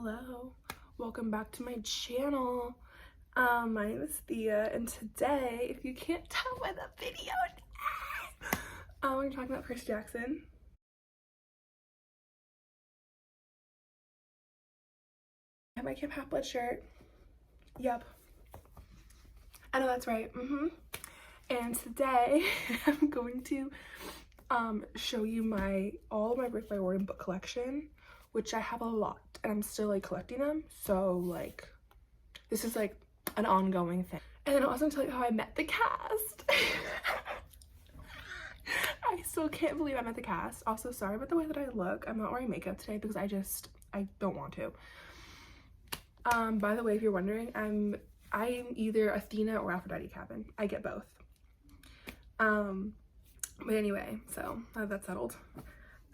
Hello, welcome back to my channel. My name is Thea, and today, if you can't tell by the video, we're talking about Percy Jackson. I have my Camp Half-Blood shirt. Yep, I know that's right. And today I'm going to show you all of my Rick by Warden book collection, which I have a lot, and I'm still like collecting them. So like, this is like an ongoing thing. And then I'll also tell you how I met the cast. I still can't believe I met the cast. Also, sorry about the way that I look. I'm not wearing makeup today because I don't want to. By the way, if you're wondering, I'm either Athena or Aphrodite Cabin. I get both. But anyway, so that's settled.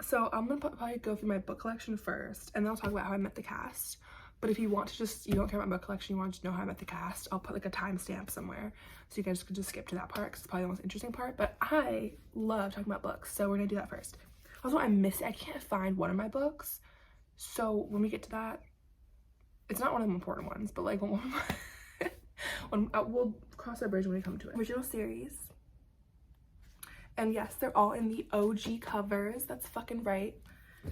So I'm gonna probably go through my book collection first, and then I'll talk about how I met the cast. But if you want to you don't care about book collection, you want to know how I met the cast, I'll put like a timestamp somewhere so you guys could just skip to that part because it's probably the most interesting part. But I love talking about books, so we're gonna do that first. Also, I can't find one of my books, so when we get to that, it's not one of the important ones, but like we'll cross that bridge when we come to it. Original series. And yes, they're all in the OG covers. That's fucking right.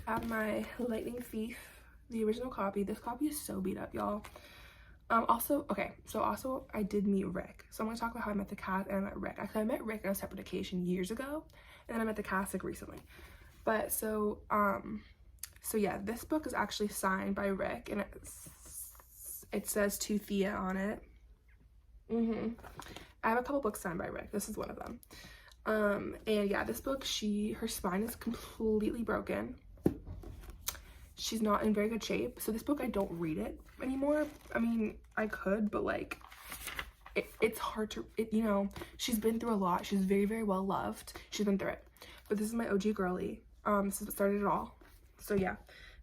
I have my Lightning Thief, the original copy. This copy is so beat up, y'all. Also I did meet Rick. So I'm gonna talk about how I met the cast and I met Rick. Actually, I met Rick on a separate occasion years ago, and then I met the cast like recently. But so yeah, this book is actually signed by Rick, and it says to Thea on it. I have a couple books signed by Rick. This is one of them. And yeah, this book, her spine is completely broken. She's not in very good shape. So this book, I don't read it anymore. I mean, I could, but like, it's hard to, you know, she's been through a lot. She's very, very well loved. She's been through it. But this is my OG girly. This is what started it all. So yeah.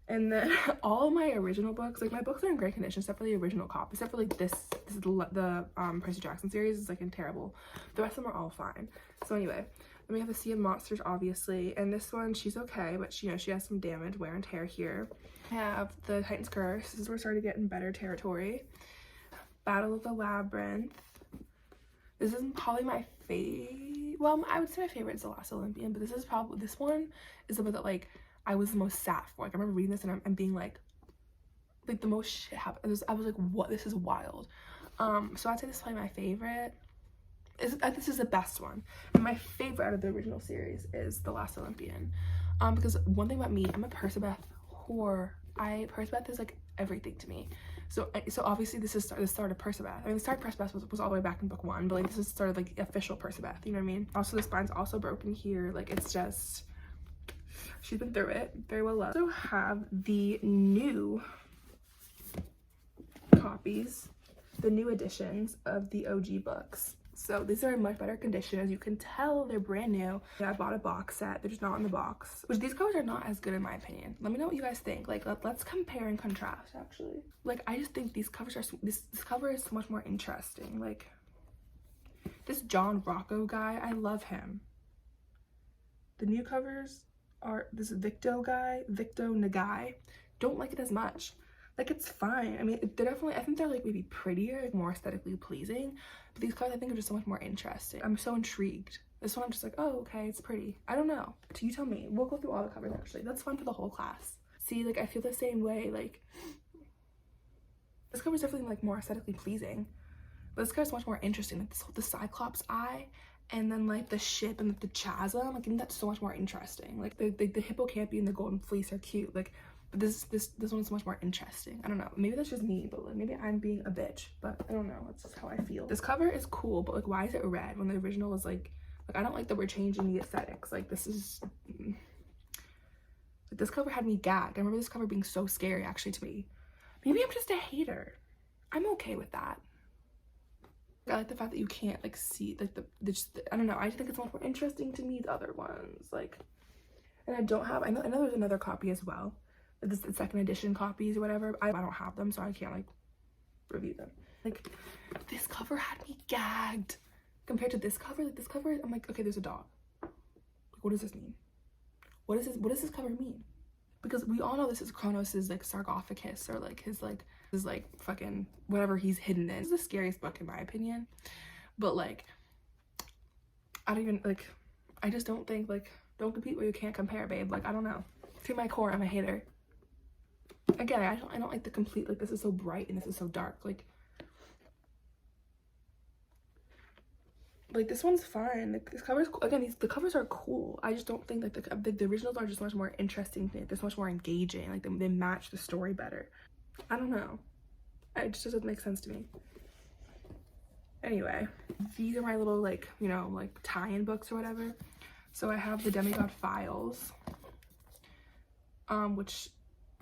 And then all of my original books, like my books are in great condition except for the original copy, except for like this is the Percy Jackson series is like in terrible. The rest of them are all fine. So anyway, then we have the Sea of Monsters, obviously, and this one she's okay, but she has some damage, wear and tear here. I have the Titan's Curse. This is where we're starting to get in better territory. Battle of the Labyrinth. This is probably my favorite. Well, I would say my favorite is The Last Olympian, but this one is the book that like I was the most sad for. Like I remember reading this and I'm being like the most shit happened. I was like, what? This is wild. So I'd say this is probably my favorite. This is the best one. And my favorite out of the original series is The Last Olympian. Because one thing about me, I'm a Percybeth whore. Percybeth is like everything to me. So obviously this is the start of Percybeth. I mean, the start of Percybeth was all the way back in book 1, but like this is the start of like official Percybeth. You know what I mean? Also, the spine's also broken here. Like it's just. She's been through it, very well loved. I also have the new copies, the new editions of the OG books. So these are in much better condition. As you can tell, they're brand new. Yeah, I bought a box set. They're just not in the box. Which these covers are not as good in my opinion. Let me know what you guys think. Like, let's compare and contrast actually. Like, I just think these covers are, this cover is so much more interesting. Like, this John Rocco guy, I love him. The new covers are this Victo Nagai. Don't like it as much. Like it's fine. I mean, they're definitely, I think they're like maybe prettier, like more aesthetically pleasing. But these covers I think are just so much more interesting. I'm so intrigued. This one I'm just like, oh, okay, it's pretty. I don't know. You tell me. We'll go through all the covers actually. That's fun for the whole class. See, like I feel the same way. Like this cover is definitely like more aesthetically pleasing. But this cover is much more interesting. Like the Cyclops eye. And then like the ship and the chasm, like I think that's so much more interesting. Like the hippocampi and the golden fleece are cute. Like but this one's much more interesting. I don't know. Maybe that's just me, but like, maybe I'm being a bitch. But I don't know. That's just how I feel. This cover is cool, but like why is it red when the original was like I don't like that we're changing the aesthetics. Like this cover had me gagged. I remember this cover being so scary actually to me. Maybe I'm just a hater. I'm okay with that. I like the fact that you can't like see like I don't know, I just think it's much more interesting to me the other ones. Like, and I know there's another copy as well, the second edition copies or whatever. I don't have them, so I can't like review them. Like this cover had me gagged compared to this cover. Like this cover, I'm like, okay, there's a dog. Like what does this mean? What does this cover mean? because we all know this is Kronos' like sarcophagus, or like his fucking whatever he's hidden in. It's the scariest book in my opinion, but like I don't even like, I just don't think, like, don't compete where you can't compare, babe. Like, I don't know, to my core I'm a hater. Again, I don't like the complete, like, this is so bright and this is so dark. Like this one's fine. Like, this cover's cool. Again, the covers are cool. I just don't think that the originals are just much more interesting. They're so much more engaging. Like, they match the story better. I don't know. It just doesn't make sense to me. Anyway, these are my little, like, you know, like tie-in books or whatever. So I have the Demigod Files, which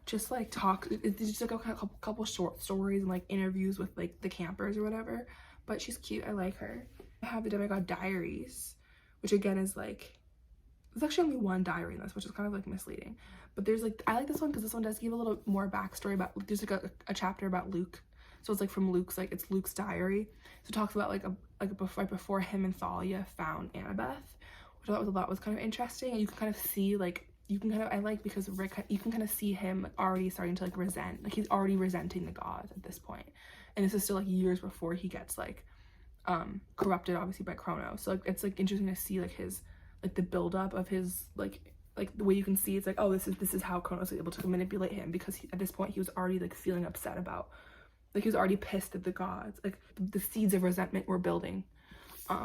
just like it's just like a couple short stories and like interviews with like the campers or whatever. But she's cute. I like her. I have the Demigod Diaries, which again is like, there's actually only one diary in this, which is kind of like misleading. But there's like, I like this one because this one does give a little more backstory about, there's like a chapter about Luke. So it's like from Luke's, like, it's Luke's diary. So it talks about like right before him and Thalia found Annabeth, which I thought was kind of interesting. And you can kind of see, like, I like because Rick, you can kind of see him already starting to like resent, like he's already resenting the gods at this point. And this is still like years before he gets like corrupted obviously by Kronos. So like it's like interesting to see like his, like the buildup of his like the way you can see it's like, oh, this is how Kronos was able to manipulate him, because at this point he was already like feeling upset about, like he was already pissed at the gods, like the seeds of resentment were building.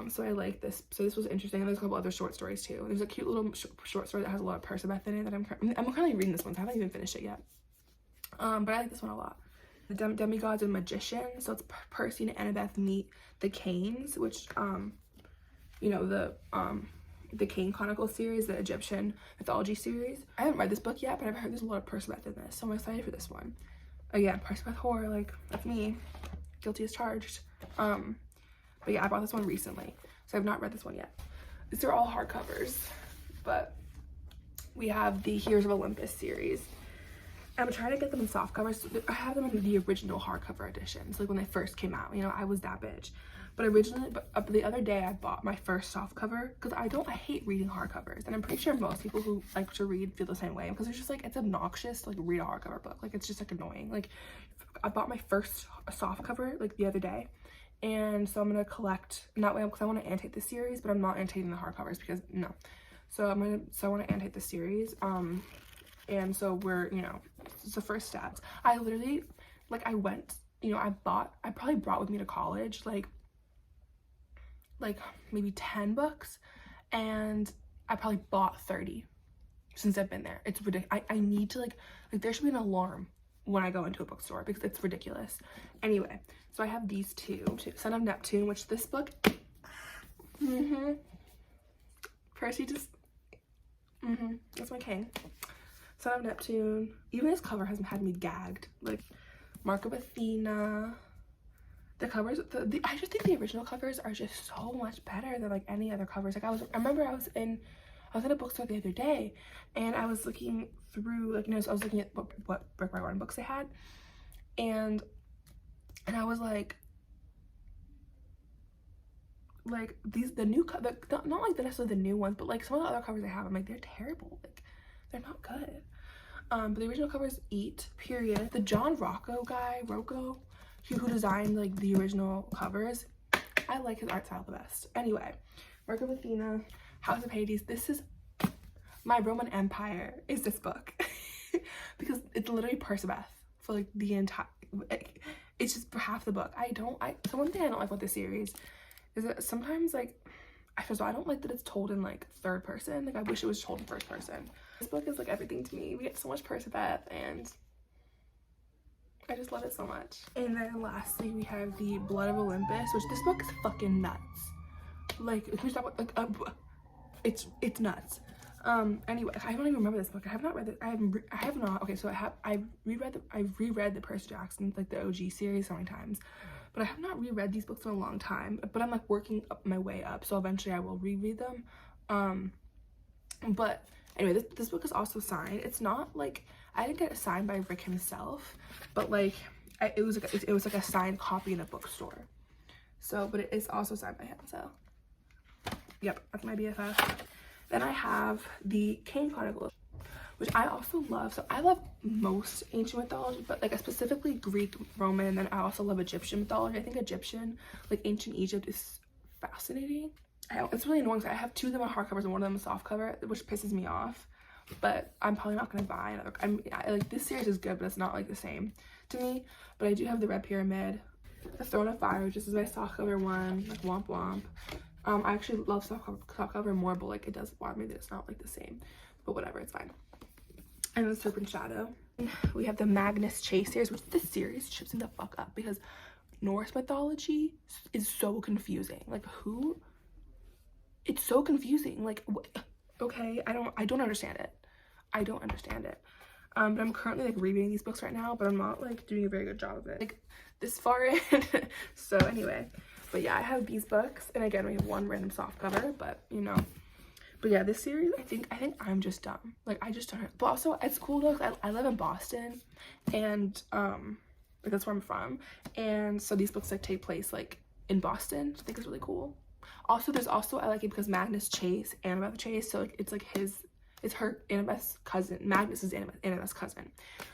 So I like this. So this was interesting. And there's a couple other short stories too. There's a cute little short story that has a lot of Percybeth in it that I'm currently reading this one, so I haven't even finished it yet. But I like this one a lot. The Demigods and Magicians. So it's Percy and Annabeth meet the Canes, which you know, the Cane Chronicle series, the Egyptian mythology series. I haven't read this book yet, but I've heard there's a lot of Percybeth in this, so I'm excited for this one. Again, Percybeth horror, like, that's me. Guilty as charged. But yeah, I bought this one recently, so I've not read this one yet. These are all hardcovers, but we have the Heroes of Olympus series. I'm trying to get them in soft covers. I have them in the original hardcover editions, like when they first came out. You know, I was that bitch. But originally, the other day I bought my first softcover, because I hate reading hardcovers, and I'm pretty sure most people who like to read feel the same way, because it's just like, it's obnoxious to like read a hardcover book. Like, it's just like annoying. Like, I bought my first softcover like the other day, and so I'm gonna collect, not because I want to annotate the series, but I'm not annotating the hardcovers because no. So I want to annotate the series. And so we're, you know, it's the first steps. I literally, like, I went, you know, I probably brought with me to college like maybe 10 books, and I probably bought 30 since I've been there. It's ridiculous. I need to like there should be an alarm when I go into a bookstore, because it's ridiculous. Anyway, so I have these two. Son of Neptune, which this book, Percy just, that's my king. Son of Neptune. Even this cover has had me gagged. Like, Mark of Athena. The covers, I just think the original covers are just so much better than like any other covers. Like, I remember I was in a bookstore the other day, and I was looking through, like, you know, so I was looking at what Brick by Warren books they had, and I was like these, the new not like necessarily the new ones, but like some of the other covers they have, I'm like, they're terrible. Like, they're not good. But the original covers eat, period. The John Rocco guy, who designed like the original covers, I like his art style the best. Anyway, Mark of Athena, House of Hades. This is my Roman Empire, is this book. Because it's literally Percybeth for like the entire, it's just for half the book. So one thing I don't like about this series is that sometimes, like, first of all, I don't like that it's told in like third person. Like, I wish it was told in first person. This book is like everything to me. We get so much Percybeth, and I just love it so much. And then lastly, we have the Blood of Olympus, which this book is fucking nuts. Like, can we stop with, like, it's nuts. Anyway, I don't even remember this book. I have not read it. I have not. Okay, so I've reread the Percy Jackson, like the OG series, so many times, but I have not reread these books in a long time. But I'm like working up my way up, so eventually I will reread them. But anyway, this book is also signed. It's not like, I didn't get it signed by Rick himself, but like it was like a signed copy in a bookstore. So, but it is also signed by him. So, yep, that's my BFF. Then I have the Cane Chronicle, which I also love. So I love most ancient mythology, but like specifically Greek, Roman, and then I also love Egyptian mythology. I think Egyptian, like ancient Egypt, is fascinating. It's really annoying because I have 2 of them on hardcovers and 1 of them a softcover, which pisses me off. But I'm probably not gonna buy another. I like this series is good, but it's not like the same to me. But I do have the Red Pyramid, the Throne of Fire, which is my softcover one, like womp womp. I actually love softcover more, but like it does bother me that it's not like the same. But whatever, it's fine. And the Serpent Shadow. We have the Magnus Chase series, which this series trips me the fuck up because Norse mythology is so confusing. Like who? It's so confusing. Like okay, I don't understand it. I don't understand it. But I'm currently like rereading these books right now, but I'm not like doing a very good job of it. Like this far in. So anyway, but yeah, I have these books, and again, we have 1 random softcover, but you know. But yeah, this series, I think I'm just dumb. Like I just don't. But also, it's cool though. I live in Boston, and like that's where I'm from, and so these books like take place like in Boston, which I think is really cool. Also, I like it because Magnus Chase, Annabeth Chase, so like it's her Annabeth's cousin. Magnus is Annabeth's cousin.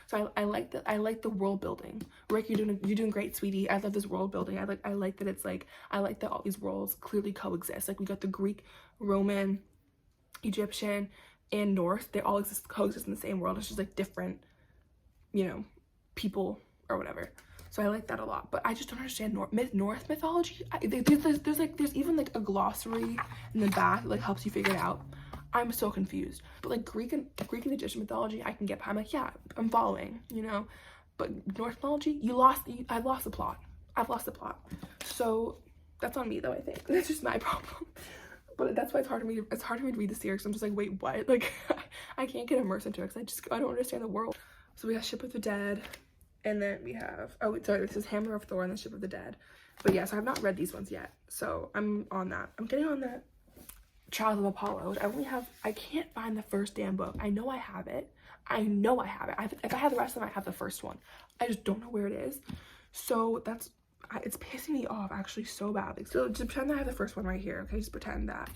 So I like the world building. Rick, you're doing great, sweetie. I love this world building. I like that it's like, I like that all these worlds clearly coexist. Like we got the Greek, Roman, Egyptian, and Norse. They all coexist in the same world. It's just like different, you know, people or whatever. So I like that a lot, but I just don't understand Norse mythology. There's even like a glossary in the back that like helps you figure it out. I'm so confused. But like Greek and Egyptian mythology, I can get behind. I'm like, yeah, I'm following, you know. But Norse mythology, I've lost the plot. I've lost the plot. So that's on me though, I think. That's just my problem. But that's why it's hard for me to read the series. I'm just like, wait, what? Like I can't get immersed into it because I don't understand the world. So we have Ship of the Dead, and then we have, oh wait, sorry, this is Hammer of Thor and the Ship of the Dead. But yeah, so I've not read these ones yet. So I'm on that. I'm getting on that. Trials of Apollo, which I can't find the first damn book. I know I have it. If I have the rest of them, I have the first one. I just don't know where it is. So it's pissing me off actually so badly. So just pretend that I have the first one right here, okay? Just pretend that.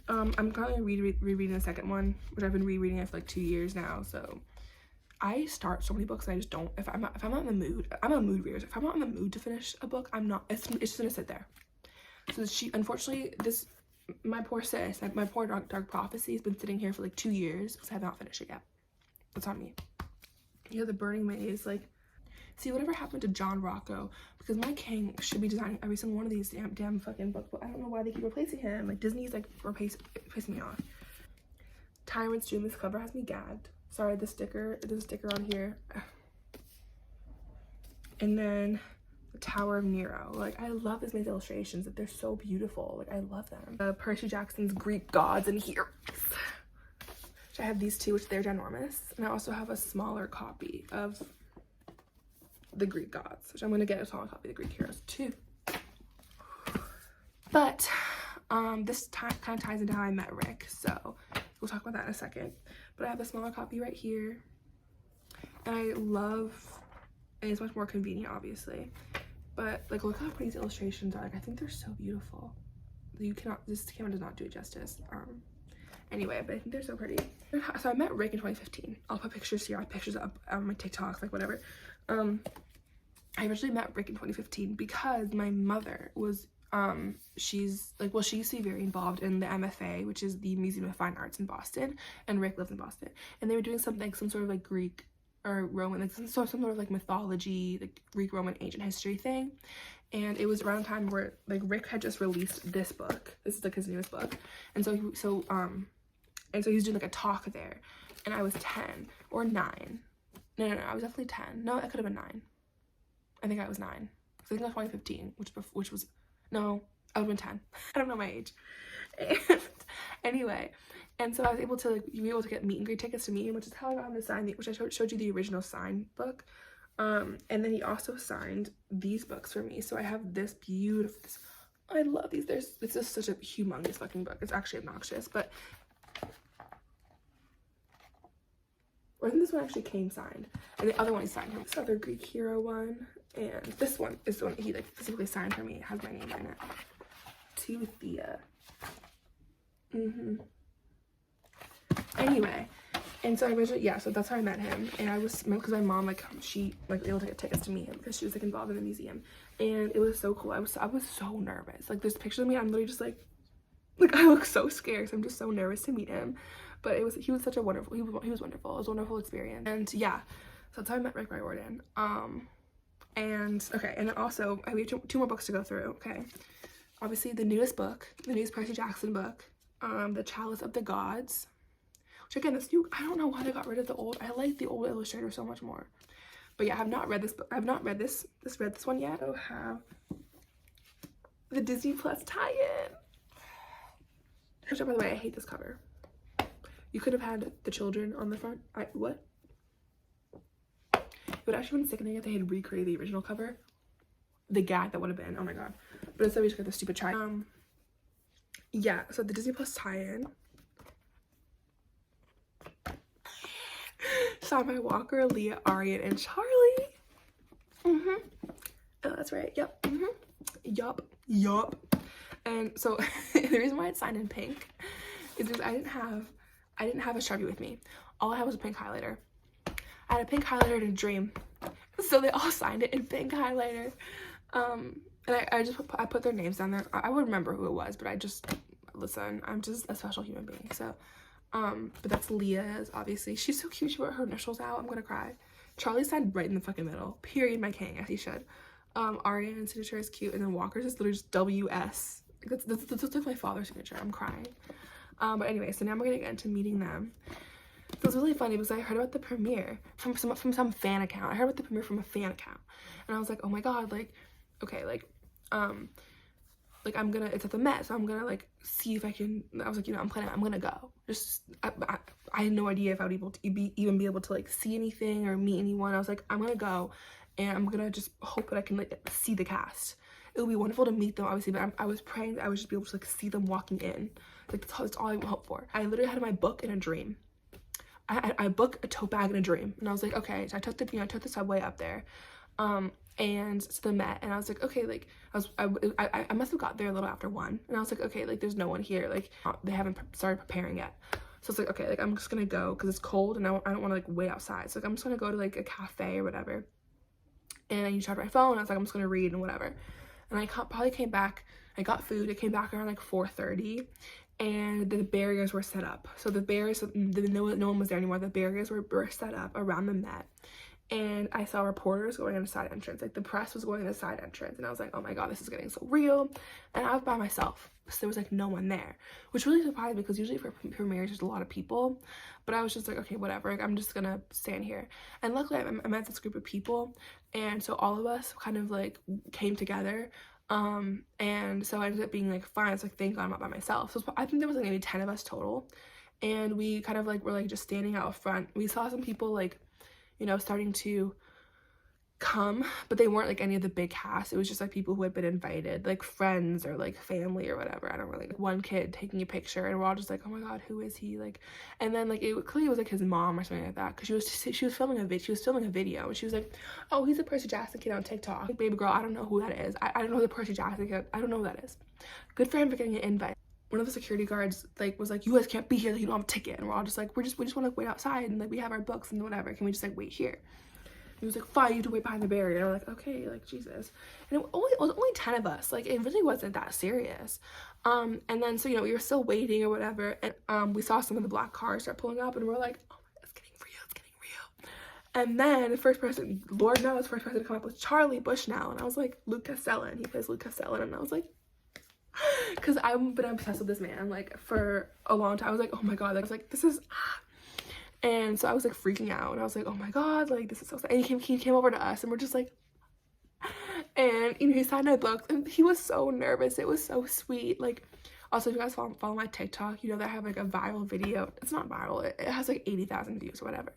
I'm currently rereading the second one, which I've been rereading it for like 2 years now. So I start so many books and I just don't. If I'm not in the mood, I'm a mood reader. If I'm not in the mood to finish a book, I'm not. It's just gonna sit there. So unfortunately, my poor sis, my poor Dark Prophecy has been sitting here for like 2 years because I have not finished it yet. That's on me. Yeah, The Burning Maze, like, see, whatever happened to John Rocco? Because my king should be designing every single one of these damn fucking books, but I don't know why they keep replacing him. Like, Disney's like pissing me off. Tyrant's Doom, this cover has me gagged. Sorry, there's a sticker on here. And then the Tower of Nero. Like, I love this man's illustrations. Like, they're so beautiful. Like, I love them. Percy Jackson's Greek Gods and Heroes. I have these 2, which they're ginormous. And I also have a smaller copy of the Greek Gods, which I'm going to get a smaller copy of the Greek Heroes too. But this kind of ties into how I met Rick, so we'll talk about that in a second. But I have a smaller copy right here, and I love, and it's much more convenient, obviously. But like, look how pretty these illustrations are. Like, I think they're so beautiful. This camera does not do it justice. Anyway, but I think they're so pretty. So I met Rick in 2015. I'll put pictures here. I have pictures up on my TikTok, like whatever. I originally met Rick in 2015 because my mother was, she's like, well, she used to be very involved in the MFA, which is the Museum of Fine Arts in Boston, and Rick lives in Boston. And they were doing something, some sort of like Greek or Roman, like some sort of like mythology, like Greek, Roman, ancient history thing. And it was around the time where like Rick had just released this book. This is like his newest book. And so he was doing like a talk there, and I was 10 or 9. No, I was definitely 10. No, it could have been 9. I think I was 9. I think it was 2015, which was, no, I would have been 10. I don't know my age. And anyway, and so I was able to, like, you were able to get meet and greet tickets to meet him, which is how I got him to sign, which I showed you the original signed book. And then he also signed these books for me. So I have this beautiful, I love these. It's just such a humongous fucking book. It's actually obnoxious, but I think this one actually came signed, and the other one he signed him. This other Greek hero one, and this one is the one he like specifically signed for me. It has my name in it. To Thea. Anyway, And so I originally, yeah, so that's how I met him. And I was, because my mom, like, she, like, able to get tickets to meet him because she was, like, involved in the museum. And it was so cool. I was so nervous. Like, there's pictures of me, I'm literally just, like, I look so scared. So I'm just so nervous to meet him. But he was such a wonderful, he was wonderful. It was a wonderful experience. And, yeah, so that's how I met Rick Riordan. And, okay, and then also, I have two more books to go through, okay? Obviously, the newest Percy Jackson book, The Chalice of the Gods. Which again, this new, I don't know why they got rid of the old. I like the old illustrator so much more. But yeah, I have not read this book. I've not read this one yet. I have the Disney Plus tie-in. Which, by the way, I hate this cover. You could have had the children on the front. What? It would actually been sickening if they had recreated the original cover. The gag that would have been. Oh my god. But instead we just got the stupid try. Yeah, so the Disney Plus tie-in. Simon Walker, Leah, Arian, and Charlie. Oh, that's right. Yep. Yup. And so the reason why it's signed in pink is because I didn't have a Sharpie with me. All I had was a pink highlighter. I had a pink highlighter and a dream. So they all signed it in pink highlighter. And I put their names down there. I would remember who it was, but listen, I'm just a special human being. So but that's Leah's, obviously. She's so cute. She wrote her initials out. I'm gonna cry. Charlie signed right in the fucking middle. Period, my king, as he should. Arian's signature is cute, and then Walker's is literally just WS. That's like my father's signature. I'm crying. But anyway, so now we're gonna get into meeting them. So it was really funny because I heard about the premiere from some fan account. I heard about the premiere from a fan account, and I was like, oh my god, like, okay, like it's at the Met, so I'm gonna like see if I can. I was like, I'm gonna go. Just I had no idea if I would even be able to like see anything or meet anyone. I was like, I'm gonna go, and I'm gonna just hope that I can like see the cast. It would be wonderful to meet them, obviously, but I was praying that I would just be able to like see them walking in. Like that's all I would hope for. I literally had my book in a dream. I booked a tote bag in a dream, and I was like, okay. So I took the subway up there. And to the Met, and I was like, okay, like I must have got there a little after 1, and I was like, okay, like there's no one here, like they haven't started preparing yet. So it's like, okay, like I'm just gonna go because it's cold and I don't want to like wait outside. So like I'm just gonna go to like a cafe or whatever, and I used my phone. I was like, I'm just gonna read and whatever. And I probably came back. I got food. I came back around like 4:30, and the barriers were set up. So the barriers, no one was there anymore. The barriers were set up around the Met. And I saw reporters going in the side entrance. Like, the press was going in the side entrance. And I was like, oh my god, this is getting so real. And I was by myself. So there was, like, no one there. Which really surprised me, because usually for premieres, there's a lot of people. But I was just like, okay, whatever. Like, I'm just gonna stand here. And luckily, I met this group of people. And so all of us kind of, like, came together. And so I ended up being, like, fine. So, like, thank God I'm not by myself. So I think there was, like, maybe 10 of us total. And we kind of, like, were, like, just standing out front. We saw some people, like, starting to come, but they weren't like any of the big cast. It was just like people who had been invited, like friends or like family or whatever. I don't really, like one kid taking a picture, and we're all just like, oh my god, who is he? Like, and then like it clearly was like his mom or something like that, because she was filming a video, and she was like, oh, he's a Percy Jackson kid on TikTok. Like, baby girl, I don't know who that is. I don't know the Percy Jackson kid. I don't know who that is. Good for him for getting an invite. One of the security guards like was like, you guys can't be here, like, you don't have a ticket. And we're all just like, we just want to wait outside, and like we have our books and whatever, can we just like wait here? And he was like, fine, you have to wait behind the barrier. And we're like, okay, like Jesus. And it was only 10 of us. Like, it really wasn't that serious. And then so we were still waiting or whatever, and we saw some of the black cars start pulling up, and we're like, oh my god, it's getting real. And then the first person, Lord knows, first person to come up was Charlie Bushnell, and I was like, Luke Castellan. He plays Luke Castellan, and I was like, because I've been obsessed with this man like for a long time. I was like, oh my god, like, I was like, this is and so I was like freaking out, and I was like, oh my god, like this is so sad. And he came over to us, and we're just like, and he signed my books, and he was so nervous. It was so sweet. Like, also, if you guys follow my TikTok, that I have like a viral video. It's not viral, it has like 80,000 views or whatever,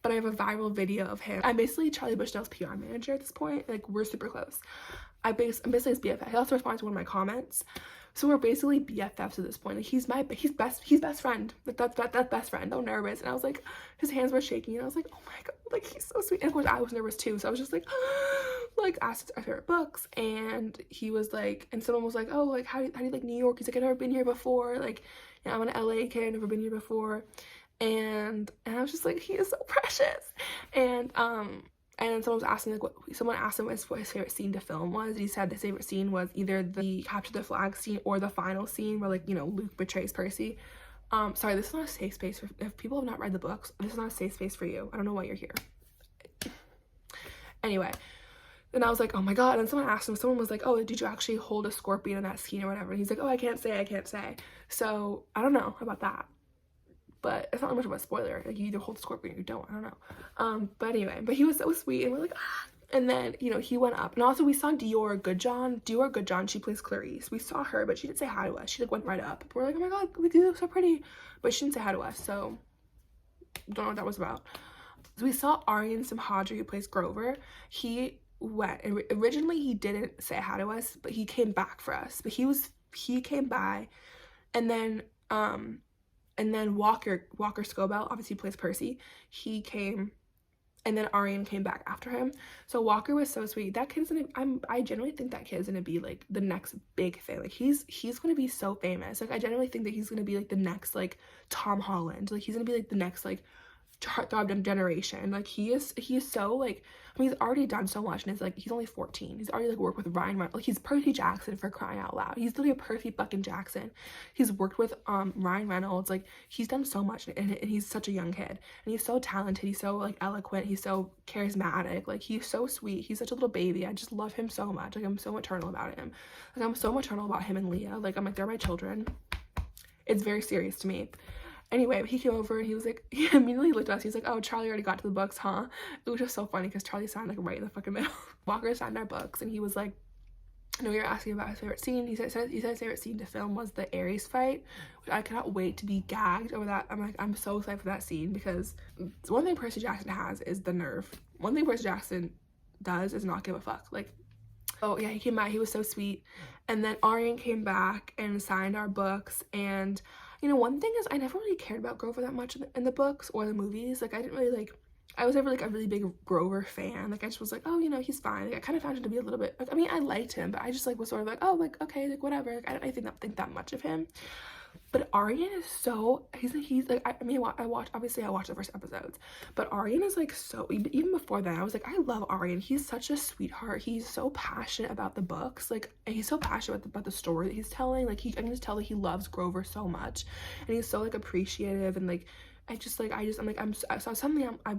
but I have a viral video of him. I'm basically Charlie Bushnell's PR manager at this point. Like, we're super close. I'm basically his BFF. He also responds to one of my comments, so we're basically BFFs at this point. Like, he's best friend. Like, that's best friend. So nervous, and I was like, his hands were shaking, and I was like, oh my god, like he's so sweet. And of course, I was nervous too. So I was just like, like asked our favorite books, and he was like, and someone was like, oh, like how do you like New York? He's like, I've never been here before. Like, I'm an LA kid. I've never been here before. And I was just like, he is so precious. And someone was asking, like, someone asked him what his favorite scene to film was, and he said his favorite scene was either the capture the flag scene or the final scene where, like, you know, Luke betrays Percy. Sorry, this is not a safe space for, if people have not read the books, this is not a safe space for you. I don't know why you're here. Anyway, and I was like, oh my god. And someone asked him, someone was like, oh, did you actually hold a scorpion in that scene or whatever? And he's like, oh, I can't say. So I don't know about that, but it's not much of a spoiler. Like, you either hold the scorpion or you don't. I don't know. But anyway, but he was so sweet, and we're like, ah. And then, you know, he went up, and also we saw Dior Goodjohn. She plays Clarice. We saw her, but she didn't say hi to us. She like went right up. We're like, oh my god, you look so pretty, but she didn't say hi to us. So don't know what that was about. So we saw Aryan Simhadri, who plays Grover. He went, and originally he didn't say hi to us, but he came back for us. But he came by, and then Walker Scobell, obviously plays Percy, he came, and then Aryan came back after him. So Walker was so sweet. That kid's gonna, I genuinely think that kid's gonna be like the next big thing. Like, he's gonna be so famous. Like, I genuinely think that he's gonna be like the next like Tom Holland. Like, he's gonna be like the next like heartthrob generation. Like, he is so like, I mean, he's already done so much, and it's like, he's only 14. He's already like worked with Ryan Reynolds. Like, he's Percy Jackson, for crying out loud. He's literally a Percy fucking Jackson. He's worked with Ryan Reynolds. Like, he's done so much, and he's such a young kid, and he's so talented. He's so like eloquent. He's so charismatic. Like, he's so sweet. He's such a little baby. I just love him so much. Like, I'm so maternal about him. Like, I'm so maternal about him and Leah. Like, I'm like, they're my children. It's very serious to me. Anyway, he came over, and he was like, he immediately looked at us. He's like, oh, Charlie already got to the books, huh? It was just so funny because Charlie signed like right in the fucking middle. Walker signed our books, and he was like, I know you're asking about his favorite scene. He said his favorite scene to film was the Ares fight, which I cannot wait to be gagged over that. I'm so excited for that scene, because one thing Percy Jackson has is the nerve. One thing Percy Jackson does is not give a fuck. Like, oh yeah, he came by, he was so sweet. And then Aryan came back and signed our books. And you know, one thing is, I never really cared about Grover that much in the books or the movies. Like, I didn't really like, I was never like a really big Grover fan. Like, I just was like, oh, you know, he's fine. Like, I kind of found him to be a little bit, like, I mean, I liked him, but I just like was sort of like, oh, like, okay, like, whatever. Like, I don't really think that much of him. But Aryan is so, he's like, I mean, I watched the first episodes, but Aryan is like, so, even before that, I was like, I love Aryan. He's such a sweetheart. He's so passionate about the books. Like, he's so passionate about the story that he's telling. Like, I can just tell that he loves Grover so much, and he's so like appreciative, and like, I've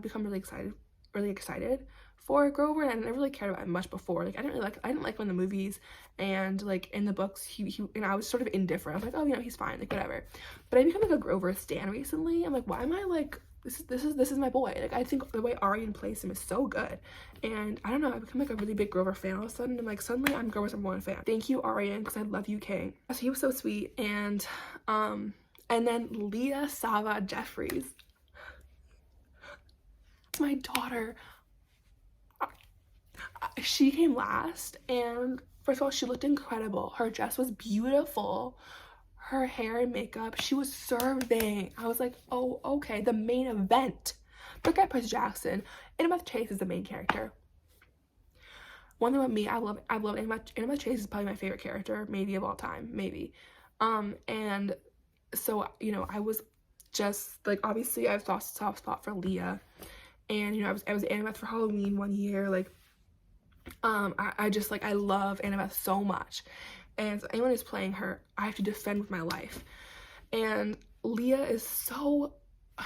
become really excited for Grover, and I never really cared about him much before. Like, I didn't like him in the movies, and like in the books, he and I was sort of indifferent. I was like, oh, you know, he's fine, like, whatever. But I become like a Grover stan recently. I'm like, why am I like, this is my boy. Like, I think the way Aryan plays him is so good, and I don't know, I become like a really big Grover fan all of a sudden, and like suddenly I'm Grover's #1 fan. Thank you, Aryan, because I love you, King. So he was so sweet. And then Leah Sava Jeffries, my daughter, she came last, and first of all, she looked incredible. Her dress was beautiful. Her hair and makeup, she was serving. I was like, oh, okay, the main event. Look at Percy Jackson. Annabeth Chase is the main character. One thing about me, I love Annabeth Chase is probably my favorite character, maybe of all time, maybe. And so, you know, I was just like, obviously I have a soft spot for Leah, and you know, I was Annabeth for Halloween one year. Like, I just like, I love Annabeth so much, and so anyone who's playing her, I have to defend with my life. And Leah is so,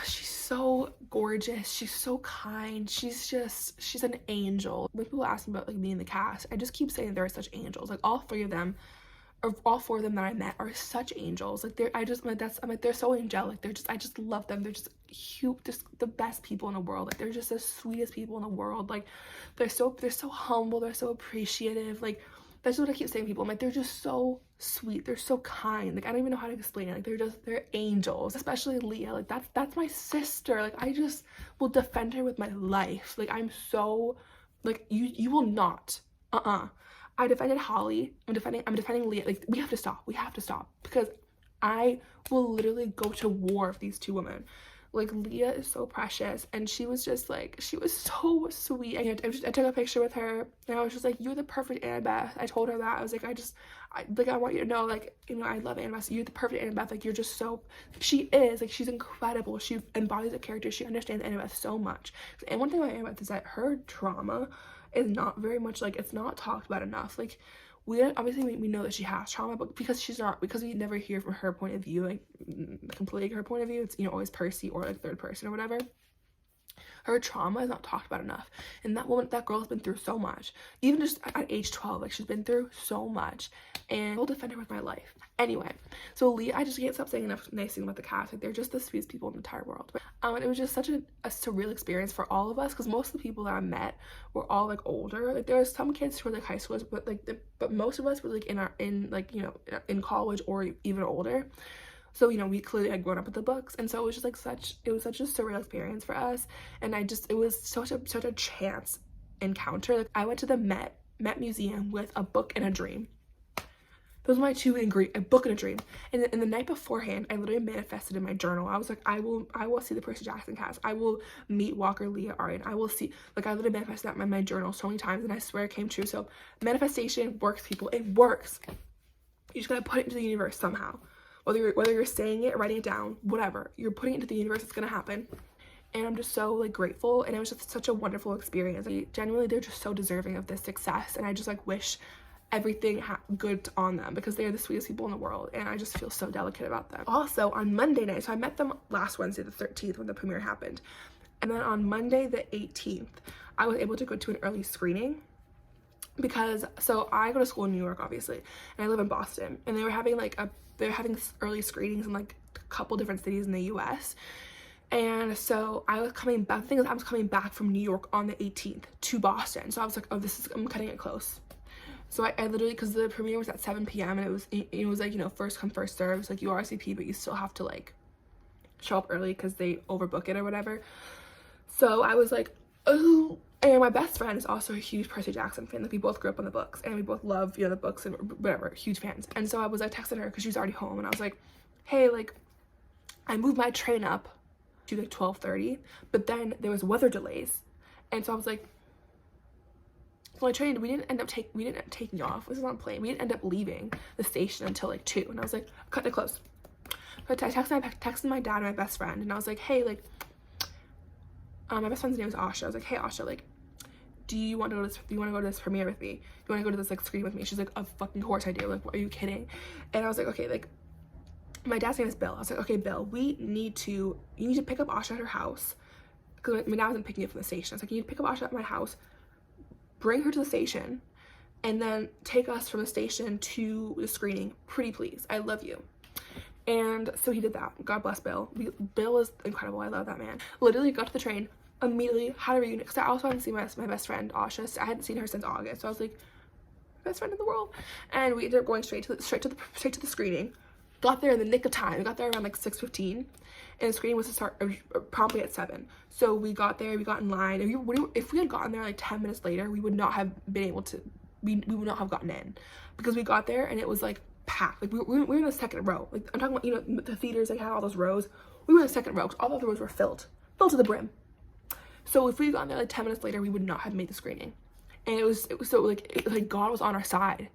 she's so gorgeous, she's so kind, she's an angel. When people ask me about like me in the cast, I just keep saying there are such angels. Like, all four of them that I met are such angels. Like, they're so angelic. I just love them. They're just cute, just the best people in the world. Like, they're just the sweetest people in the world. Like, they're so humble, they're so appreciative. Like, that's what I keep saying to people. I'm like, they're just so sweet, they're so kind. Like, I don't even know how to explain it. Like, they're angels. Especially Leah. Like, that's my sister. Like, I just will defend her with my life. Like, I'm so, like, you will not. I defended Holly. I'm defending Leah. Like, we have to stop, because I will literally go to war with these two women. Like, Leah is so precious, and she was just like, she was so sweet. And I took a picture with her, and I was just like, you're the perfect Annabeth. I told her that. I was like, I want you to know, like, you know, I love Annabeth. You're the perfect Annabeth. Like, you're just so, she is, like, she's incredible. She embodies a character. She understands Annabeth so much. And one thing about Annabeth is that her trauma is not very much, like, it's not talked about enough. Like, we know that she has trauma, but because we never hear from her point of view, like, completely her point of view, it's, you know, always Percy or like third person or whatever. Her trauma is not talked about enough, and that girl has been through so much. Even just at age 12, like, she's been through so much, and I'll defend her with my life. Anyway, so Leah, I just can't stop saying enough nice things about the cast. Like, they're just the sweetest people in the entire world. And it was just such a surreal experience for all of us, because most of the people that I met were all like older. Like, there were some kids who were like high schoolers, but most of us were like in college or even older. So, you know, we clearly had grown up with the books, and so it was just like such a surreal experience for us. And it was such a chance encounter. Like, I went to the Met Museum with a book and a dream. Those were my two ingredients, a book and a dream. And the night beforehand, I literally manifested in my journal. I was like, I will see the Percy Jackson cast. I will meet Walker, Leah, Arya. I will see, like, I literally manifested that in my journal so many times, and I swear it came true. So manifestation works, people. It works. You just gotta put it into the universe somehow. Whether you're saying it, writing it down, whatever, you're putting it into the universe, it's gonna happen. And I'm just so, like, grateful, and it was just such a wonderful experience. Like, genuinely, they're just so deserving of this success, and I just, like, wish everything good on them, because they are the sweetest people in the world, and I just feel so delicate about them. Also, on Monday night, so I met them last Wednesday the 13th when the premiere happened, and then on Monday the 18th, I was able to go to an early screening, because, so I go to school in New York, obviously, and I live in Boston, and they were having early screenings in like a couple different cities in the US. And so I was coming back. The thing is, I was coming back from New York on the 18th to Boston. So I was like, oh, I'm cutting it close. So I literally, because the premiere was at 7 p.m. and it was like, you know, first come, first serve. It's like, you RSVP, but you still have to like show up early because they overbook it or whatever. So I was like, oh. And my best friend is also a huge Percy Jackson fan. Like, we both grew up on the books, and we both love, you know, the books and whatever, huge fans. And so I was like texting her because she was already home, and I was like, hey, like, I moved my train up to like 12:30, but then there was weather delays, and so I was like, so my train, we didn't end up taking off. This is on a plane. We didn't end up leaving the station until like 2, and I was like, cut it close. So I texted my dad and my best friend, and I was like, hey, like, my best friend's name is Asha. I was like, hey, Asha, like, do you want to go to this premiere with me? Do you want to go to this like screen with me? She's like, of fucking course I do. Like, are you kidding? And I was like, okay, like, my dad's name is Bill. I was like, okay, Bill, you need to pick up Asha at her house, because my dad wasn't picking up from the station. I was like, you need to pick up Asha at my house, bring her to the station, and then take us from the station to the screening. Pretty please. I love you. And so he did that. God bless Bill. Bill is incredible. I love that man. Literally got to the train, immediately had a reunion, because I also hadn't seen my best friend Asha. I hadn't seen her since August, so I was like, best friend in the world. And we ended up going straight to the screening. Got there in the nick of time. We got there around like 6:15, and the screening was to start promptly at 7. So we got there, we got in line. If we had gotten there like 10 minutes later, we would not have been able to. We would not have gotten in, because we got there and it was like packed. Like, we were in the second row. Like, I'm talking about, you know, the theaters, like, had all those rows. We were in the second row, because all the other rows were filled to the brim. So if we had gotten there like 10 minutes later, we would not have made the screening. And it was so like God was on our side.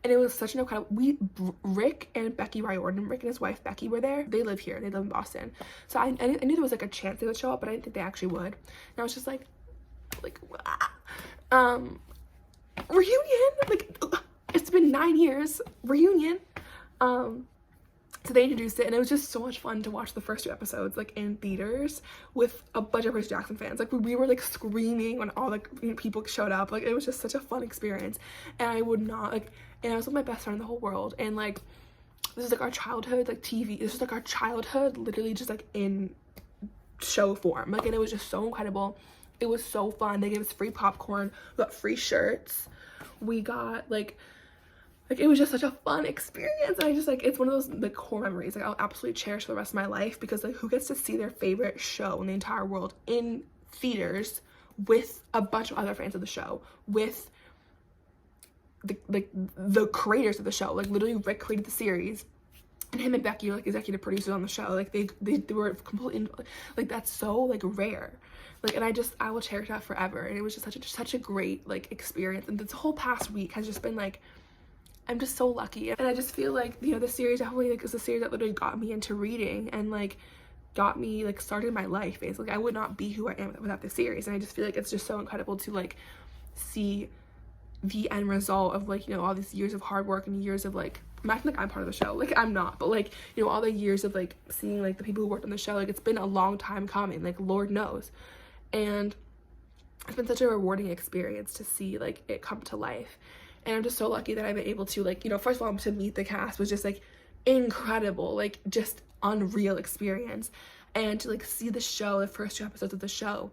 And it was such an incredible, Rick and Becky Riordan, Rick and his wife Becky were there. They live here, they live in Boston. So I knew there was like a chance they would show up, but I didn't think they actually would. And I was just like, reunion, like, it's been 9 years, reunion. So they introduced it, and it was just so much fun to watch the first 2 episodes like in theaters with a bunch of Percy Jackson fans. Like, we were like screaming when all the, you know, people showed up. Like, it was just such a fun experience, and I would not like. And I was with my best friend in the whole world, and like, this is like our childhood, like TV. This is like our childhood, literally just like in show form. Like, and it was just so incredible. It was so fun. They gave us free popcorn. We got free shirts. We got like it was just such a fun experience, and I just like, it's one of those like core memories like I'll absolutely cherish for the rest of my life, because like, who gets to see their favorite show in the entire world in theaters with a bunch of other fans of the show, with the creators of the show. Like, literally Rick created the series, and him and Becky are like executive producers on the show. Like they were completely, like that's so like rare. Like, and I will cherish that forever. And it was just such a great like experience. And this whole past week has just been like, I'm just so lucky. And I just feel like, you know, the series definitely like is a series that literally got me into reading and like got me like started my life basically. I would not be who I am without this series. And I just feel like it's just so incredible to like see the end result of like, you know, all these years of hard work and years of like, I'm acting like I'm part of the show, like I'm not, but like, you know, all the years of like seeing like the people who worked on the show, like it's been a long time coming, like Lord knows. And it's been such a rewarding experience to see like it come to life. And I'm just so lucky that I've been able to like, you know, first of all, to meet the cast was just like incredible, like just unreal experience. And to like see the show, the first 2 episodes of the show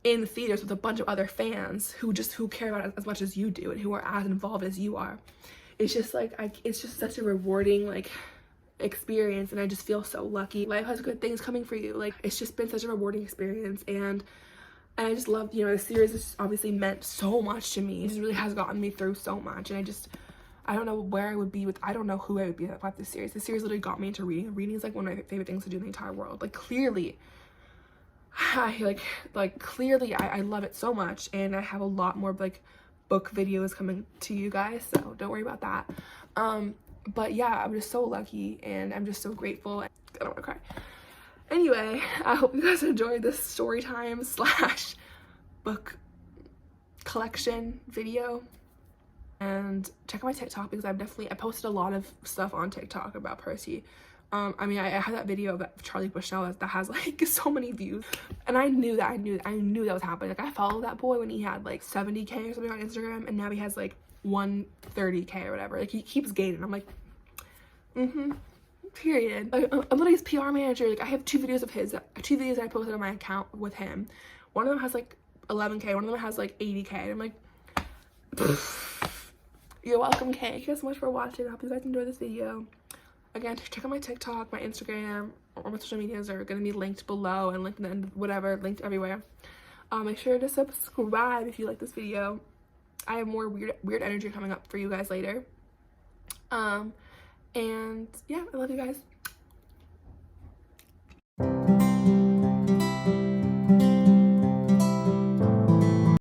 in the theaters with a bunch of other fans who care about it as much as you do and who are as involved as you are. It's just like, it's just such a rewarding like experience, and I just feel so lucky. Life has good things coming for you. Like it's just been such a rewarding experience, and I just love, you know, the series has obviously meant so much to me. It just really has gotten me through so much, and I don't know where I would be I don't know who I would be without this series. This series literally got me into reading. Reading is like one of my favorite things to do in the entire world. Like clearly, I love it so much, and I have a lot more like book videos coming to you guys, so don't worry about that. But yeah, I'm just so lucky, and I'm just so grateful. I don't want to cry. Anyway, I hope you guys enjoyed this story time / book collection video. And check out my TikTok, because I posted a lot of stuff on TikTok about Percy. I mean, I had that video of Charlie Bushnell that has like so many views, and I knew that was happening. Like I followed that boy when he had like 70K or something on Instagram, and now he has like 130K or whatever. Like he keeps gaining. I'm like, period. I'm literally his PR manager. Like I have 2 videos of his, 2 videos that I posted on my account with him. One of them has like 11K, one of them has like 80K. And I'm like, you're welcome, Kay. Thank you so much for watching. I hope you guys enjoyed this video. Again, check out my TikTok, my Instagram, or my social medias are going to be linked below and linked in whatever, linked everywhere. Make sure to subscribe if you like this video. I have more weird energy coming up for you guys later. And yeah, I love you guys.